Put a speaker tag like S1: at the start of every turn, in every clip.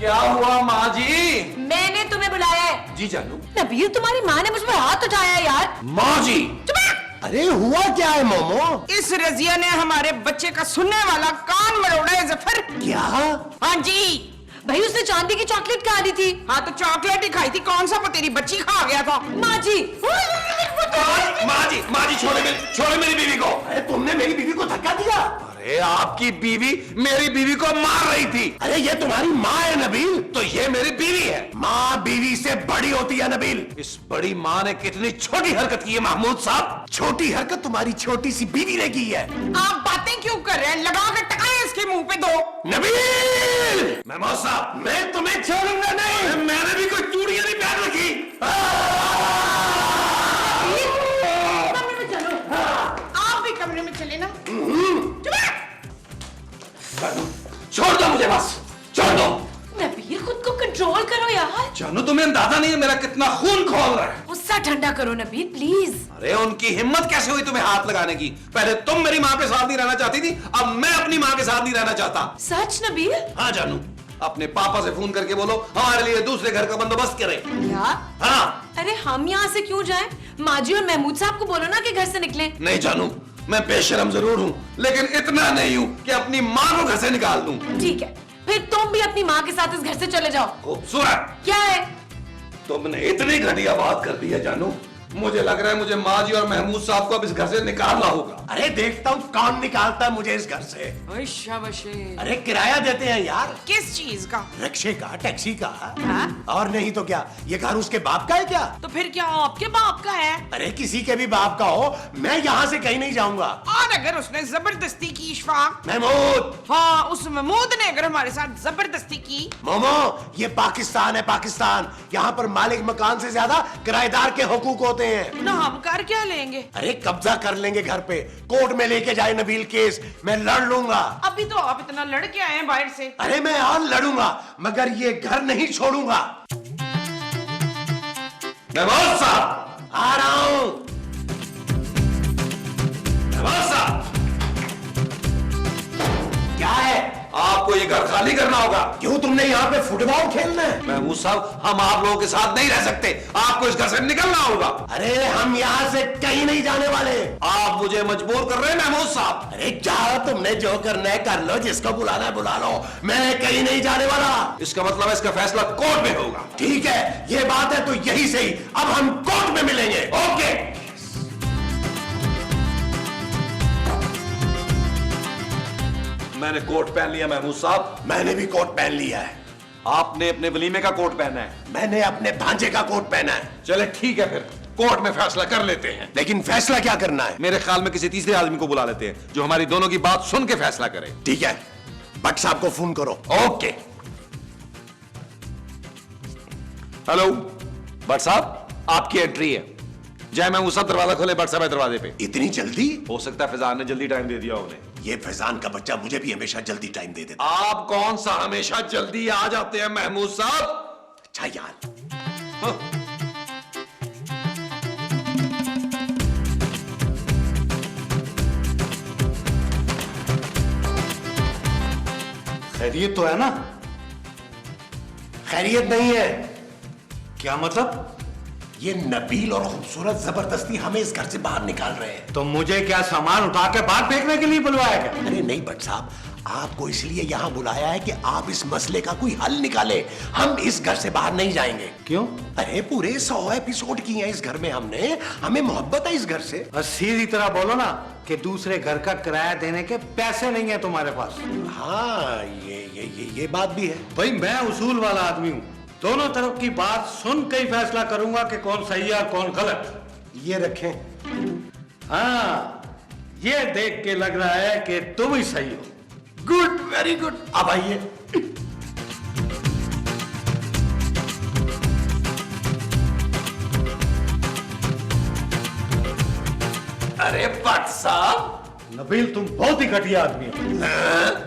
S1: क्या हुआ माँ जी?
S2: मैंने तुम्हें बुलाया है।
S1: जी जानू।
S2: नबील, तुम्हारी माँ ने मुझ पर हाथ उठाया यार।
S1: माँ जी।
S3: अरे हुआ क्या है मोमो?
S4: इस रजिया ने हमारे बच्चे का सुनने वाला कान मरोड़ा है जफर।
S3: क्या?
S4: हाँ जी
S2: भाई, उसने चांदी की चॉकलेट खा ली थी।
S4: हाँ तो चॉकलेट ही खाई थी, कौन सा तेरी बच्ची खा गया था?
S2: माँ जी।
S1: माँ जी छोड़े मेरी बीवी को।
S3: अरे तुमने मेरी बीवी को धक्का दिया?
S1: अरे आपकी बीवी मेरी बीवी को मार रही थी।
S3: अरे ये तुम्हारी माँ है नबील।
S1: तो ये मेरी बीवी है।
S3: माँ बीवी से बड़ी होती है नबील।
S1: इस बड़ी माँ ने कितनी छोटी हरकत की है महमूद साहब।
S3: छोटी हरकत तुम्हारी छोटी सी बीवी ने की है।
S4: आप बातें क्यों कर रहे हैं? लगा के टकाए इसके मुंह पे दो।
S3: नबील,
S1: महमूद साहब
S3: मैं तुम्हें छोड़ूंगा नहीं।
S1: मैंने भी कोई चूड़ियां नहीं पहन रखी।
S4: कमरे में चलो। आप भी कमरे में चले ना।
S1: छोड़ दो मुझे, बस छोड़ दो।
S2: नबील, खुद को कंट्रोल करो यार।
S1: जानू तुम्हें अंदाजा नहीं है मेरा कितना खून खोल रहा है।
S2: गुस्सा ठंडा करो नबील, प्लीज।
S1: अरे उनकी हिम्मत कैसे हुई तुम्हें हाथ लगाने की? पहले तुम मेरी माँ के साथ नहीं रहना चाहती थी, अब मैं अपनी माँ के साथ नहीं रहना चाहता।
S2: सच नबील?
S1: हाँ जानू, अपने पापा से फोन करके बोलो हमारे लिए दूसरे घर का बंदोबस्त करें।
S2: क्या?
S1: हाँ।
S2: अरे हम यहाँ से क्यों जाएं? माजी और महमूद साहब को बोलो ना कि घर से निकलें।
S1: नहीं जानू, मैं बेशरम जरूर हूँ लेकिन इतना नहीं हूँ कि अपनी माँ को घर से निकाल दूं।
S2: ठीक है, फिर तुम भी अपनी माँ के साथ इस घर से चले जाओ।
S1: खूबसूरत।
S2: क्या है?
S1: तुमने इतनी घटिया बात कर दी है जानू, मुझे लग रहा है मुझे माँ जी और महमूद साहब को अब इस घर से निकालना होगा।
S3: अरे देखता हूँ कौन निकालता है मुझे इस घर से। अरे किराया देते हैं यार।
S4: किस चीज का?
S3: रिक्शे का, टैक्सी का।
S4: हाँ?
S3: और नहीं तो क्या, ये घर उसके बाप का है क्या?
S4: तो फिर क्या आपके बाप का है?
S3: अरे किसी के भी बाप का हो, मैं यहाँ से कहीं नहीं जाऊंगा।
S4: और अगर उसने जबरदस्ती की इशफाक?
S3: महमूद।
S4: हाँ, उस महमूद ने अगर हमारे साथ जबरदस्ती की?
S3: मोमो, ये पाकिस्तान है पाकिस्तान। यहाँ पर मालिक मकान से ज्यादा किराएदार के हुकूक होते हैं।
S4: ना हम कर क्या लेंगे?
S3: अरे कब्जा कर लेंगे घर पे, कोर्ट में लेके जाए नबील केस, मैं लड़ लूंगा।
S4: अभी तो आप इतना लड़के आए हैं बाहर से।
S3: अरे मैं और लड़ूंगा मगर ये घर नहीं छोड़ूंगा।
S1: महमूद साहब
S3: आ रहा हूं।
S1: महमूद साहब,
S3: क्या है?
S1: आपको ये घर खाली करना होगा।
S3: क्यों, तुमने यहाँ पे फुटबॉल खेलना है?
S1: महमूद साहब, हम आप लोगों के साथ नहीं रह सकते, आपको इस घर से निकलना होगा।
S3: अरे हम यहाँ से कहीं नहीं जाने वाले।
S1: आप मुझे मजबूर कर रहे हैं महमूद साहब।
S3: अरे जाओ, तुमने जो करना है कर लो, जिसको बुलाना है बुला लो, मैं कहीं नहीं जाने वाला।
S1: इसका मतलब है इसका फैसला कोर्ट में होगा।
S3: ठीक है, ये बात है तो यही सही, अब हम कोर्ट में मिलेंगे।
S1: ओके। मैंने कोट पहन लिया महमूद साहब।
S3: मैंने भी कोट पहन लिया है।
S1: आपने अपने वलीमे का कोट पहना है।
S3: मैंने अपने भांजे का कोट पहना है।
S1: चले ठीक है, फिर कोर्ट में फैसला कर लेते हैं।
S3: लेकिन फैसला क्या करना है?
S1: मेरे ख्याल में किसी तीसरे आदमी को बुला लेते हैं जो हमारी दोनों की बात सुन के फैसला करे।
S3: ठीक है, भट्ट साहब को फोन करो।
S1: ओके। हेलो भट्ट साहब, आपकी एंट्री है। जय महमूद साहब दरवाजा खोले। भट्ट साहब है दरवाजे पे।
S3: इतनी जल्दी?
S1: हो सकता है फैजान ने जल्दी टाइम दे दिया उन्हें।
S3: ये फैजान का बच्चा मुझे भी हमेशा जल्दी टाइम दे देता।
S1: आप कौन सा हमेशा जल्दी आ जाते हैं महमूद साहब?
S3: अच्छा यार।
S1: हाँ।
S3: खैरियत तो है ना? खैरियत नहीं है।
S5: क्या मतलब?
S3: ये नबील और खूबसूरत जबरदस्ती हमें इस घर से बाहर निकाल रहे हैं।
S5: तो मुझे क्या सामान उठा के बाहर फेंकने के लिए बुलवाया क्या?
S3: अरे नहीं भट्ट साहब, आपको इसलिए यहाँ बुलाया है कि आप इस मसले का कोई हल निकाले। हम इस घर से बाहर नहीं जाएंगे।
S5: क्यों?
S3: अरे पूरे 100 एपिसोड किए हैं इस घर में हमने, हमें मोहब्बत है इस घर से।
S5: और सीधी तरह बोलो ना कि दूसरे घर का किराया देने के पैसे नहीं है तुम्हारे पास।
S3: हाँ, ये बात भी है।
S5: भाई मैं उसूल वाला आदमी हूँ, दोनों तरफ की बात सुन के ही फैसला करूंगा कि कौन सही है और कौन गलत।
S3: ये रखें।
S5: हाँ, ये देख के लग रहा है कि तुम ही सही हो।
S3: Good, very good. अब आइए।
S1: अरे भट्ट साहब,
S5: नबील तुम बहुत ही घटिया आदमी हो।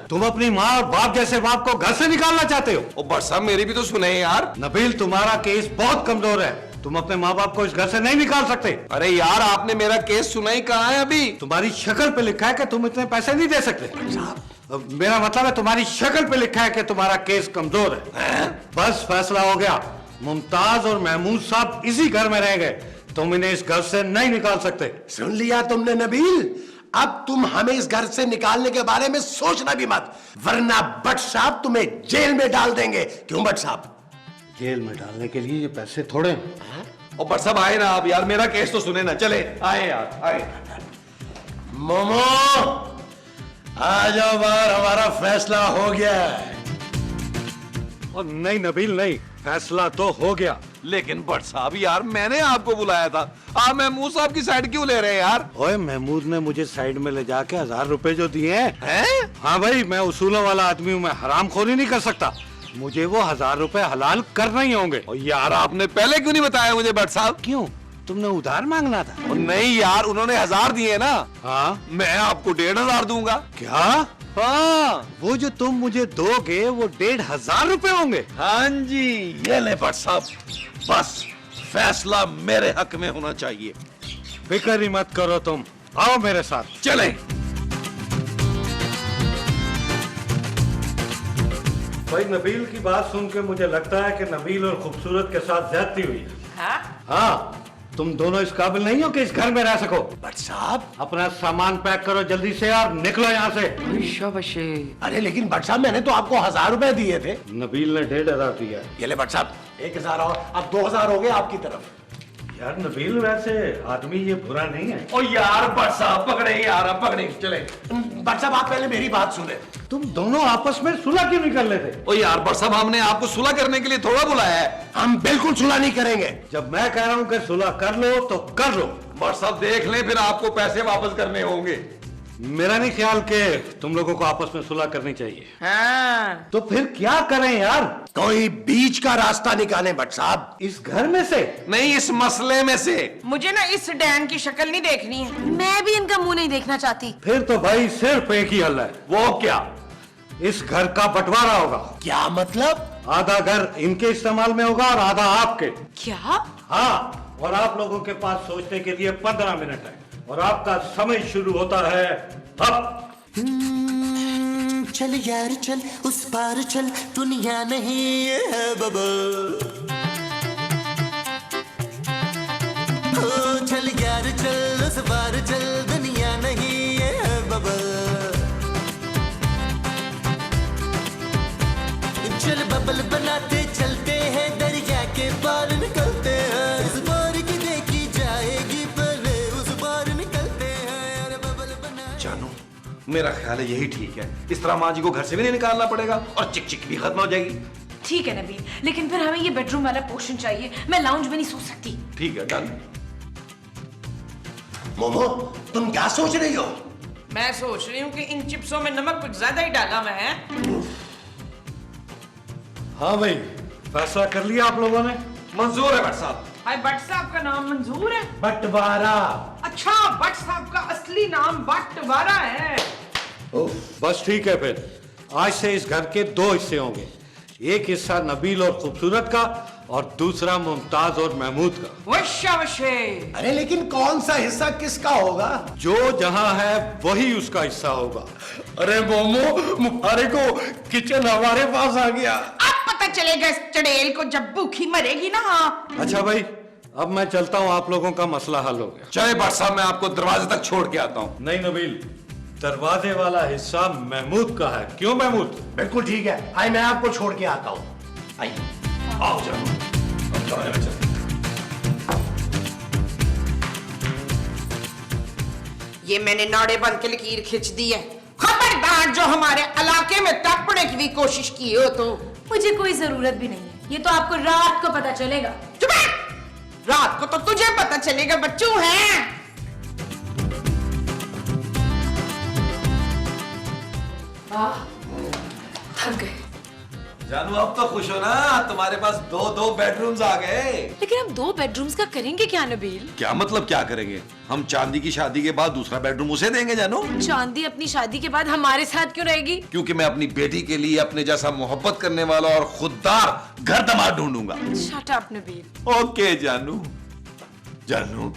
S5: तुम अपनी माँ और बाप जैसे बाप को घर से निकालना चाहते हो।
S1: ओ भट्ट साहब, मेरी भी तो सुने यार।
S5: नबील तुम्हारा केस बहुत कमजोर है, तुम अपने माँ बाप को इस घर से नहीं निकाल सकते।
S1: अरे यार, आपने मेरा केस सुना ही कहाँ है अभी?
S5: तुम्हारी शक्ल पे लिखा है कि तुम इतने पैसे नहीं दे सकते।
S3: साहब,
S5: मेरा मतलब है तुम्हारी शक्ल पे लिखा है कि तुम्हारा केस कमजोर है। बस फैसला हो गया, मुमताज और महमूद साहब इसी घर में रह गए, तुम इन्हें इस घर से नहीं निकाल सकते।
S3: सुन लिया तुमने नबील, अब तुम हमें इस घर से निकालने के बारे में सोचना भी मत, वरना भट्ट साहब तुम्हें जेल में डाल देंगे। क्यों भट्ट साहब?
S5: जेल में डालने के लिए ये पैसे थोड़े हैं।
S1: और भट्ट साहब आए ना आप यार, मेरा केस तो सुने ना, चले आए यार आए।
S3: मोमो आ जाओ बाहर, हमारा फैसला हो गया है।
S5: और नहीं नबील नहीं, फैसला तो हो गया।
S1: लेकिन भट्ट साहब यार, मैंने आपको बुलाया था, आप महमूद साहब की साइड क्यों ले रहे हैं यार?
S5: ओए महमूद ने मुझे साइड में ले जाके 1000 रुपए जो दिए हैं। हाँ भाई, मैं उसूलों वाला आदमी हूँ, मैं हरामखोरी नहीं कर सकता, मुझे वो 1000 रुपए हलाल करना ही होंगे।
S1: और यार आपने पहले क्यों नहीं बताया मुझे भट्ट साहब?
S5: क्यों, तुमने उधार मांगना था?
S1: और नहीं यार, उन्होंने 1000 दिए ना।
S5: हाँ,
S1: मैं आपको 1500 दूंगा।
S5: क्या?
S1: हाँ
S5: वो जो तुम मुझे दोगे वो 1500 रुपए होंगे?
S1: हाँ जी, ये ले भट्ट साहब, बस फैसला मेरे हक में होना चाहिए।
S5: फिक्र ही मत करो तुम, आओ मेरे साथ।
S1: चले।
S5: भाई नबील की बात सुन के मुझे लगता है कि नबील और खूबसूरत के साथ ज्यादती हुई है। हाँ, तुम दोनों इस काबिल नहीं हो कि इस घर में रह सको।
S3: भट्ट साहब,
S5: अपना सामान पैक करो जल्दी से और निकलो यहाँ से।
S3: अरे लेकिन भट्ट साहब, मैंने तो आपको 1000 रुपए दिए थे।
S5: नबील ने 1500 दिया।
S3: ये ले भट्ट साहब, 1000 और अब 2000 हो गए आपकी तरफ।
S5: यार नबील वैसे आदमी ये बुरा नहीं है।
S1: ओ यार भट्ट साहब पकड़े यार, अब पकड़े, चले।
S3: भट्ट साहब, आप पहले मेरी बात सुने।
S5: तुम दोनों आपस में सुलह क्यों नहीं कर लेते?
S1: ओ यार भट्ट साहब, हमने आपको सुलह करने के लिए थोड़ा बुलाया है।
S3: हम बिल्कुल सुलह नहीं करेंगे।
S5: जब मैं कह रहा हूँ कि सुलह कर लो तो कर लो।
S1: भट्ट साहब देख लें, फिर आपको पैसे वापस करने होंगे।
S5: मेरा नहीं ख्याल कि तुम लोगों को आपस में सुलह करनी चाहिए।
S4: हाँ।
S5: तो फिर क्या करें यार?
S3: कोई बीच का रास्ता निकालें भट्ट साहब।
S5: इस घर में से
S1: नहीं, इस मसले में से।
S4: मुझे ना इस डैन की शक्ल नहीं देखनी है।
S2: मैं भी इनका मुंह नहीं देखना चाहती।
S5: फिर तो भाई सिर्फ एक ही हल है।
S1: वो क्या?
S5: इस घर का बंटवारा होगा।
S3: क्या मतलब?
S5: आधा घर इनके इस्तेमाल में होगा और आधा आपके।
S2: क्या?
S5: हाँ, और आप लोगों के पास सोचने के लिए 15 मिनट है और आपका समय शुरू होता है अब।
S6: चल यार चल, उस पार चल, दुनिया नहीं है बबल। ओ चल यार चल, उस पार चल, दुनिया नहीं है बबल। चल बबल बनाते चलते हैं, दरिया के पार निकलते हैं। इस बार की देखी जाएगी, पहले उस बार निकलते हैं। अरे बबल बना।
S1: जानू, मेरा ख्याल है यही ठीक है। इस तरह माँ जी को घर से भी नहीं निकालना पड़ेगा और चिक चिक भी खत्म हो जाएगी।
S2: ठीक है नबील, लेकिन फिर हमें ये बेडरूम वाला पोर्शन चाहिए। मैं लाउंज में नहीं सो सकती।
S1: ठीक है, डन।
S3: मोमो, तुम क्या सोच रही हो?
S4: मैं सोच रही हूँ कि इन चिप्सों में नमक कुछ ज्यादा ही डाला मैं है।
S5: हाँ भाई, फैसला कर लिया आप लोगों ने?
S1: मंजूर है भट्ट साहब।
S4: हाय, भट्ट साहब का नाम मंजूर है?
S3: बंटवारा।
S4: अच्छा, भट्ट साहब का असली नाम बंटवारा है।
S5: बस ठीक है, फिर आज से इस घर के 2 हिस्से होंगे। एक हिस्सा नबील और खूबसूरत का और दूसरा मुमताज और महमूद का।
S4: वश्या वशे।
S3: अरे लेकिन कौन सा हिस्सा किसका होगा?
S5: जो जहां है वही उसका हिस्सा होगा।
S3: अरे मोमो, मुबारे को किचन हमारे पास आ गया।
S4: अब पता चलेगा इस चड़ेल को जब भूखी मरेगी ना।
S5: अच्छा भाई, अब मैं चलता हूँ, आप लोगों का मसला हल हो गया।
S1: चले भट्ट साहब, मैं आपको दरवाजे तक छोड़ के आता हूँ।
S5: नहीं नबील, दरवाजे वाला हिस्सा महमूद का है। क्यों महमूद?
S3: बिल्कुल ठीक है, आइए मैं आपको छोड़ के आता हूँ। आइए।
S1: आओ जानू, अब दरवाजे में चलते।
S4: ये मैंने नाड़े बंद के लकीर खींच दी है। खबरदार जो हमारे इलाके में टपने की भी कोशिश की हो तो।
S2: मुझे कोई जरूरत भी नहीं है, ये तो आपको रात को पता चलेगा।
S4: चुप है! रात को तो तुझे पता चलेगा, बच्चों हैं।
S2: थक गए।
S1: जानू, अब तो खुश हो ना, तुम्हारे पास 2 बेडरूम्स आ गए।
S2: लेकिन हम 2 बेडरूम्स का करेंगे क्या नबील?
S1: क्या मतलब क्या करेंगे? हम चांदी की शादी के बाद दूसरा बेडरूम उसे देंगे जानू।
S2: चांदी अपनी शादी के बाद हमारे साथ क्यों रहेगी?
S1: क्योंकि मैं अपनी बेटी के लिए अपने जैसा मोहब्बत करने वाला और खुददार घर दमाद ढूंढूंगा।
S2: Shut up Nabeel.
S1: ओके जानू। जानू,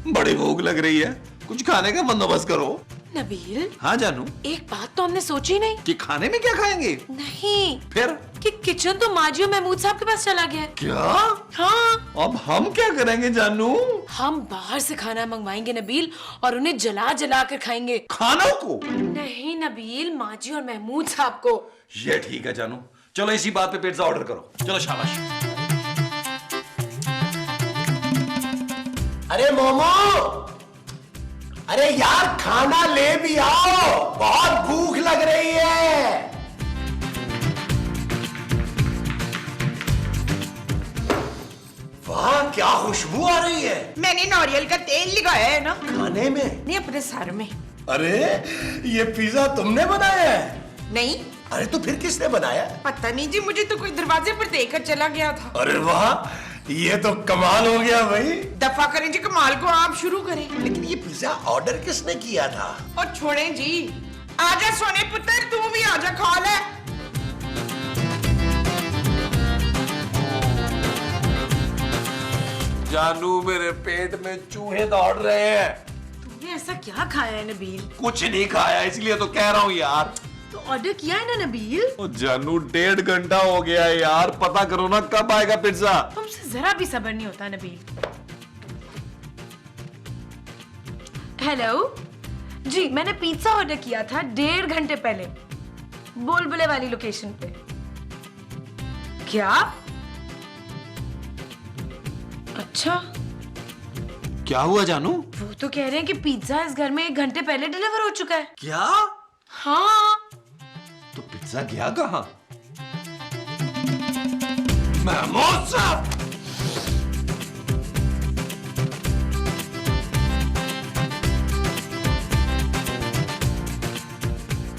S1: बड़ी भूख लग रही है, कुछ खाने का बंदोबस्त करो।
S2: नबील,
S1: हाँ जानू,
S2: एक बात तो हमने सोची नहीं।
S1: कि खाने में क्या खाएंगे?
S2: नहीं,
S1: फिर
S2: कि किचन तो माजी और महमूद साहब के पास चला गया है।
S1: क्या?
S2: हाँ,
S1: अब हम क्या करेंगे जानू?
S2: हम बाहर से खाना मंगवाएंगे नबील, और उन्हें जला जला कर खाएंगे।
S1: खानों को?
S2: नहीं नबील, माजी और महमूद साहब को।
S1: ये ठीक है जानू, चलो इसी बात पे पिज्जा ऑर्डर करो। चलो शाबाश।
S3: अरे मोमो, अरे यार खाना ले भी आओ, बहुत भूख लग रही है। वाह क्या खुशबू आ रही है।
S4: मैंने नारियल का तेल लगाया है ना,
S3: खाने में?
S4: नहीं अपने सर में।
S3: अरे ये पिज्जा तुमने बनाया है?
S4: नहीं,
S3: अरे तो फिर किसने बनाया?
S4: पता नहीं जी, मुझे तो कोई दरवाजे पर देखकर चला गया था।
S3: अरे वाह, ये तो कमाल हो गया भाई।
S4: दफा करें जी कमाल को, आप शुरू करें।
S3: लेकिन ये पिज्जा ऑर्डर किसने किया था?
S4: और छोड़ें जी, आजा सोने पुत्र, तू भी आजा खा ले।
S1: जानू मेरे पेट में चूहे दौड़ रहे हैं।
S2: तुमने ऐसा क्या खाया है नबील?
S1: कुछ नहीं खाया, इसलिए तो कह रहा हूँ यार।
S2: तो ऑर्डर किया है ना नबील?
S1: ओ जानू 1.5 घंटा हो गया है यार, पता करो ना कब आएगा पिज्जा।
S2: तुमसे जरा भी सब्र नहीं होता नबील। हेलो जी, मैंने पिज्जा ऑर्डर किया था 1.5 घंटे पहले, बुलबुले वाली लोकेशन पे। क्या? अच्छा,
S1: क्या हुआ जानू?
S2: वो तो कह रहे हैं कि पिज्जा इस घर में 1 घंटे पहले डिलीवर हो चुका है।
S1: क्या?
S2: हाँ।
S1: तो पिज्जा गया कहाँ? महमूद साहब!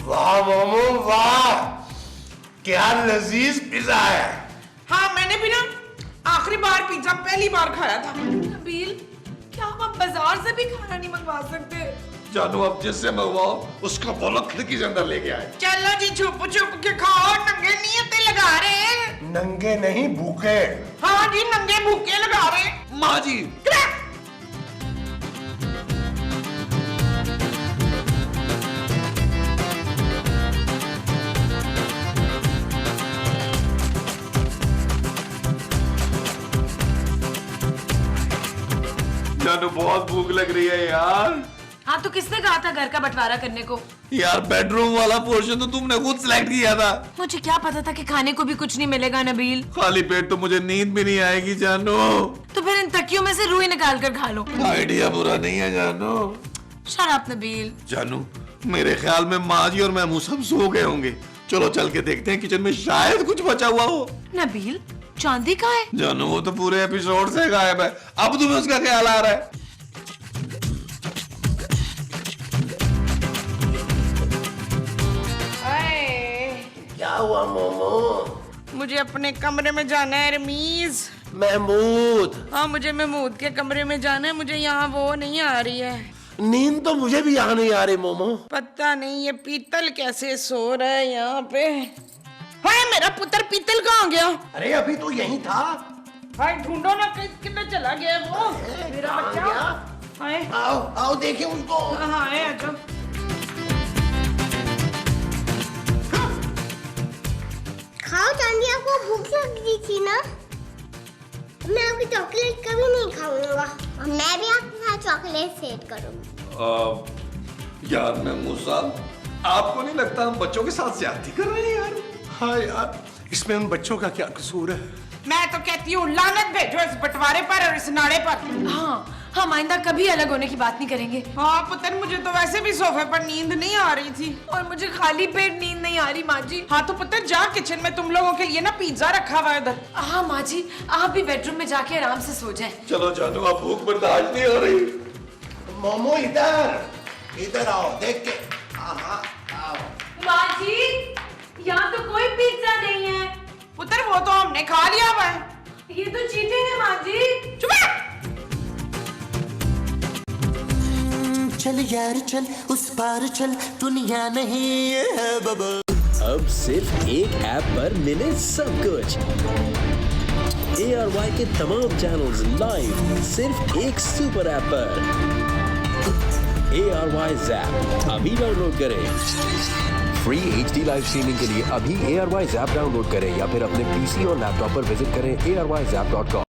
S3: वाह मोमो वाह, क्या लजीज पिज्जा है।
S4: हाँ, मैंने भी ना आखिरी बार पिज्जा पहली बार खाया था।
S2: नबील, क्या हम बाजार से भी खाना नहीं मंगवा सकते?
S1: जानू अब जिससे मंगवाओ उसका बोलो खिड़की से अंदर लेके आए।
S4: चलो जी, छुप छुप के खाओ, नंगे नियतें लगा रहे हैं।
S3: नंगे नहीं भूखे।
S4: हाँ जी, नंगे भूखे लगा रहे हैं।
S1: माँ जी, जानू बहुत भूख लग रही है यार।
S2: हाँ, तो किसने कहा था घर का बंटवारा करने को?
S1: यार बेडरूम वाला पोर्शन तो तुमने खुद सिलेक्ट किया था।
S2: मुझे क्या पता था कि खाने को भी कुछ नहीं मिलेगा नबील।
S1: खाली पेट तो मुझे नींद भी नहीं आएगी जानू।
S2: तो फिर इन तकियों में से रुई निकाल कर खा लो।
S1: आइडिया बुरा नहीं है जानू।
S2: Shut up Nabeel.
S1: जानू मेरे ख्याल में माजी और महमूद सब सो गए होंगे। चलो चल के देखते हैं, किचन में शायद कुछ बचा हुआ हो।
S2: नबील, चांदी कहाँ है?
S1: जानू वो तो पूरे एपिसोड से गायब है, अब तुम्हें उसका ख्याल आ रहा है।
S3: क्या हुआ मोमो?
S4: मुझे अपने कमरे में जाना है रमीज।
S3: महमूद,
S4: हाँ, मुझे महमूद के कमरे में जाना है। मुझे यहाँ वो नहीं आ रही है।
S3: नींद तो मुझे भी यहाँ नहीं आ रही मोमो।
S4: पता नहीं ये पीतल कैसे सो रहा है यहाँ पे। हाय, मेरा पुत्र पीतल कहाँ गया?
S3: अरे अभी तो यही था।
S4: हाय, ढूंढो ना, किधर चला गया वो मेरा
S3: कहाँ
S4: बच्चा।
S3: गया?
S4: हाय,
S3: आओ आओ देखें उसको।
S4: हाँ है, आजा।
S7: खाओ चांदी, आपको भूख लग रही थी ना? मैं आपकी चॉकलेट कभी नहीं खाऊंगा, और मैं भी आपके साथ चॉकलेट शेयर करूंगी।
S1: यार महमूद साहब, आपको नहीं लगता हम बच्चों के साथ ज्यादती कर रहे हैं यार?
S3: हाँ यार, इसमें उन बच्चों का क्या कसूर है?
S4: मैं तो कहती हूँ लानत भेजो इस बंटवारे पर और इस नाड़े पर।
S2: हाँ, हम आइंदा कभी अलग होने की बात नहीं करेंगे।
S4: हाँ पुत्र, मुझे तो वैसे भी सोफे पर नींद नहीं आ रही थी।
S2: और मुझे खाली पेट नींद नहीं आ रही माँ जी।
S4: हाँ तो पुत्र, जा किचन में, तुम लोगों के लिए ना पिज्जा रखा हुआ है उधर।
S2: हाँ माँ जी, आप भी बेडरूम में जाके आराम से सो जाएं।
S1: चलो जानू, अब भूख बर्दाश्त नहीं हो रही।
S3: मोमो इधर इधर आओ, देख के। हाँ आओ।
S2: माँ जी, यहाँ तो कोई पिज्जा नहीं है।
S4: पुत्र, वो तो हमने खा लिया हुआ है।
S2: ये तो चीटिंग है माँ जी।
S4: चुप रह।
S6: चल यार चल, उस पार चल, दुनिया नहीं है बबल।
S8: अब सिर्फ एक ऐप पर मिले सब कुछ। ARY के तमाम चैनल्स लाइव सिर्फ एक सुपर ऐप पर। ARY Zap अभी डाउनलोड करें। फ्री HD लाइव स्ट्रीमिंग के लिए अभी ARY Zap डाउनलोड करें या फिर अपने PC और लैपटॉप पर विजिट करें ARYZap.com।